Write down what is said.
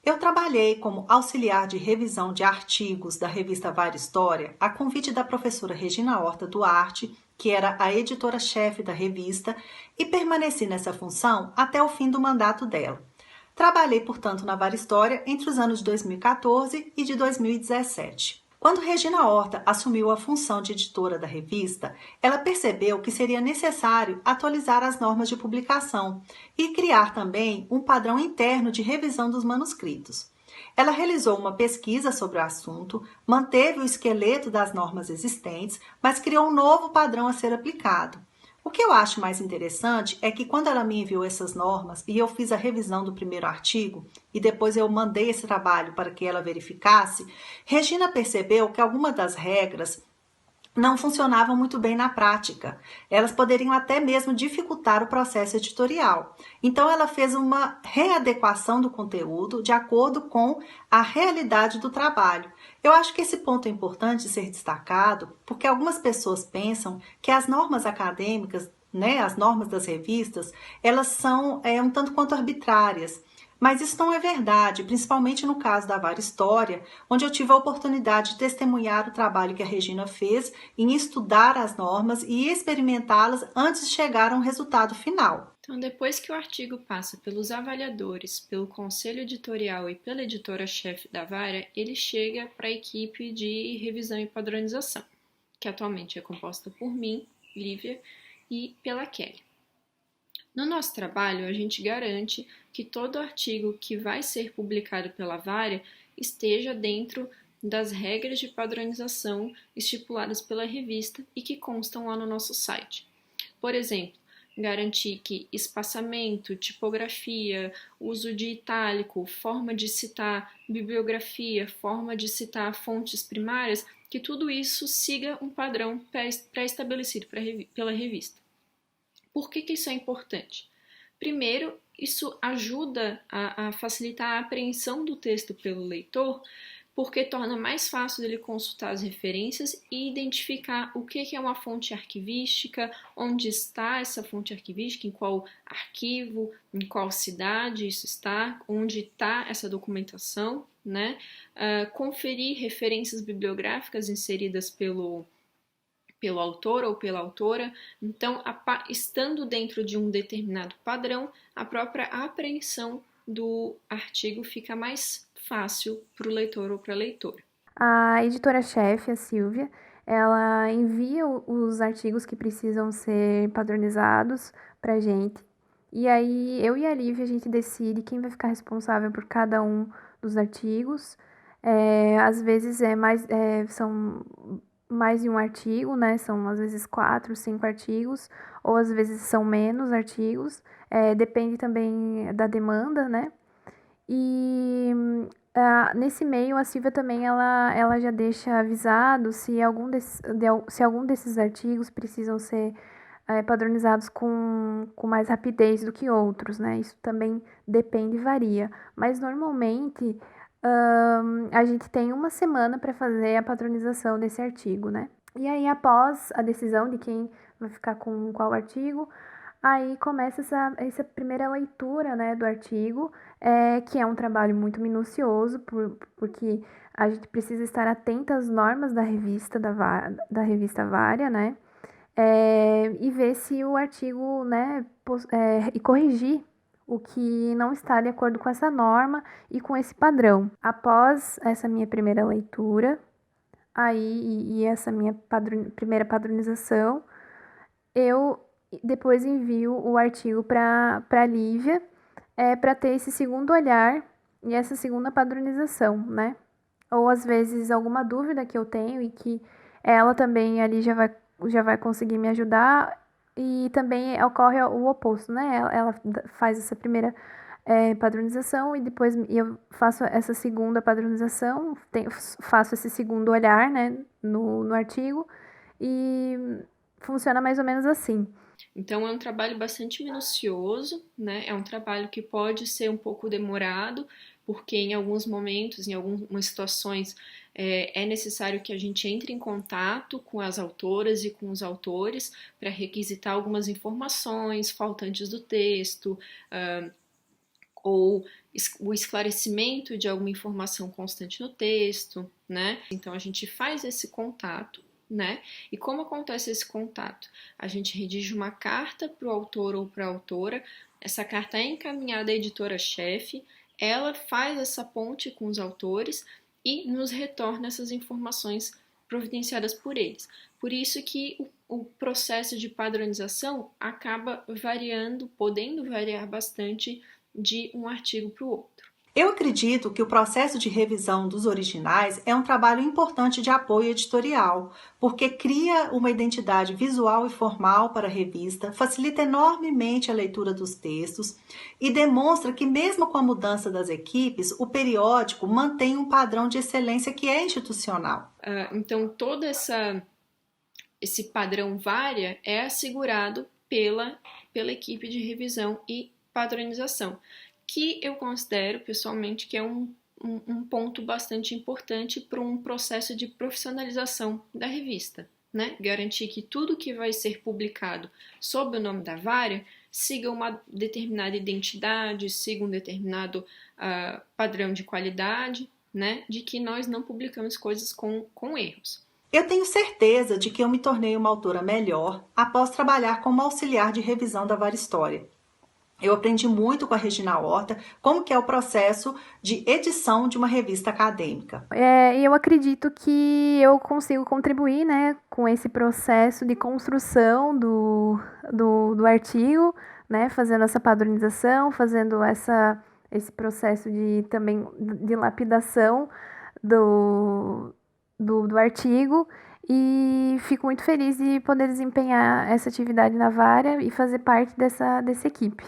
Eu trabalhei como auxiliar de revisão de artigos da revista Vária História a convite da professora Regina Horta Duarte, que era a editora-chefe da revista, e permaneci nessa função até o fim do mandato dela. Trabalhei, portanto, na Vária História entre os anos de 2014 e de 2017. Quando Regina Horta assumiu a função de editora da revista, ela percebeu que seria necessário atualizar as normas de publicação e criar também um padrão interno de revisão dos manuscritos. Ela realizou uma pesquisa sobre o assunto, manteve o esqueleto das normas existentes, mas criou um novo padrão a ser aplicado. O que eu acho mais interessante é que quando ela me enviou essas normas e eu fiz a revisão do primeiro artigo e depois eu mandei esse trabalho para que ela verificasse, Regina percebeu que algumas das regras não funcionavam muito bem na prática. Elas poderiam até mesmo dificultar o processo editorial. Então, ela fez uma readequação do conteúdo de acordo com a realidade do trabalho. Eu acho que esse ponto é importante ser destacado, porque algumas pessoas pensam que as normas acadêmicas, né, as normas das revistas, elas são um tanto quanto arbitrárias. Mas isso não é verdade, principalmente no caso da Vária História, onde eu tive a oportunidade de testemunhar o trabalho que a Regina fez em estudar as normas e experimentá-las antes de chegar a um resultado final. Então, depois que o artigo passa pelos avaliadores, pelo conselho editorial e pela editora-chefe da Vária, ele chega para a equipe de revisão e padronização, que atualmente é composta por mim, Lívia, e pela Kelly. No nosso trabalho, a gente garante que todo artigo que vai ser publicado pela Vária esteja dentro das regras de padronização estipuladas pela revista e que constam lá no nosso site. Por exemplo, garantir que espaçamento, tipografia, uso de itálico, forma de citar bibliografia, forma de citar fontes primárias, que tudo isso siga um padrão pré-estabelecido pela revista. Por que isso é importante? Primeiro, isso ajuda a facilitar a apreensão do texto pelo leitor, porque torna mais fácil ele consultar as referências e identificar o que é uma fonte arquivística, onde está essa fonte arquivística, em qual arquivo, em qual cidade isso está, onde está essa documentação, né? Conferir referências bibliográficas inseridas pelo autor ou pela autora. Então, estando dentro de um determinado padrão, a própria apreensão do artigo fica mais fácil para o leitor ou para a leitora. A editora-chefe, a Silvia, ela envia os artigos que precisam ser padronizados para a gente. E aí, eu e a Lívia, a gente decide quem vai ficar responsável por cada um dos artigos. Às vezes são mais de um artigo, né? São às vezes 4, 5 artigos, ou às vezes são menos artigos. Depende também da demanda, né? E nesse meio, a Silvia também ela já deixa avisado se algum desses artigos precisam ser padronizados com mais rapidez do que outros, né? Isso também depende e varia. Mas normalmente a gente tem uma semana para fazer a padronização desse artigo, né? E aí, após a decisão de quem vai ficar com qual artigo, aí começa essa primeira leitura, né, do artigo, que é um trabalho muito minucioso, porque a gente precisa estar atenta às normas da revista, da revista Vária, né, e ver se o artigo, né, e corrigir o que não está de acordo com essa norma e com esse padrão. Após essa minha primeira leitura, aí e essa minha primeira padronização, eu depois envio o artigo para a Lívia, para ter esse segundo olhar e essa segunda padronização, né? Ou às vezes alguma dúvida que eu tenho e que ela também ali já vai conseguir me ajudar, e também ocorre o oposto, né? Ela faz essa primeira padronização e depois eu faço essa segunda padronização, faço esse segundo olhar, né, no artigo, e funciona mais ou menos assim. Então, é um trabalho bastante minucioso, né? É um trabalho que pode ser um pouco demorado, porque em alguns momentos, em algumas situações, é necessário que a gente entre em contato com as autoras e com os autores para requisitar algumas informações faltantes do texto, ou o esclarecimento de alguma informação constante no texto, né? Então a gente faz esse contato, né? E como acontece esse contato? A gente redige uma carta para o autor ou para a autora, essa carta é encaminhada à editora-chefe, ela faz essa ponte com os autores e nos retorna essas informações providenciadas por eles. Por isso que o processo de padronização acaba variando, podendo variar bastante de um artigo para o outro. Eu acredito que o processo de revisão dos originais é um trabalho importante de apoio editorial, porque cria uma identidade visual e formal para a revista, facilita enormemente a leitura dos textos e demonstra que, mesmo com a mudança das equipes, o periódico mantém um padrão de excelência que é institucional. Então, todo esse padrão vária é assegurado pela equipe de revisão e padronização, que eu considero pessoalmente que é um ponto bastante importante para um processo de profissionalização da revista, né? Garantir que tudo que vai ser publicado sob o nome da Varia siga uma determinada identidade, siga um determinado padrão de qualidade, né? De que nós não publicamos coisas com erros. Eu tenho certeza de que eu me tornei uma autora melhor após trabalhar como auxiliar de revisão da Varia História. Eu aprendi muito com a Regina Horta como que é o processo de edição de uma revista acadêmica. Eu acredito que eu consigo contribuir, né, com esse processo de construção do artigo, né, fazendo essa padronização, fazendo esse processo também de lapidação do artigo, e fico muito feliz de poder desempenhar essa atividade na Varia e fazer parte dessa equipe.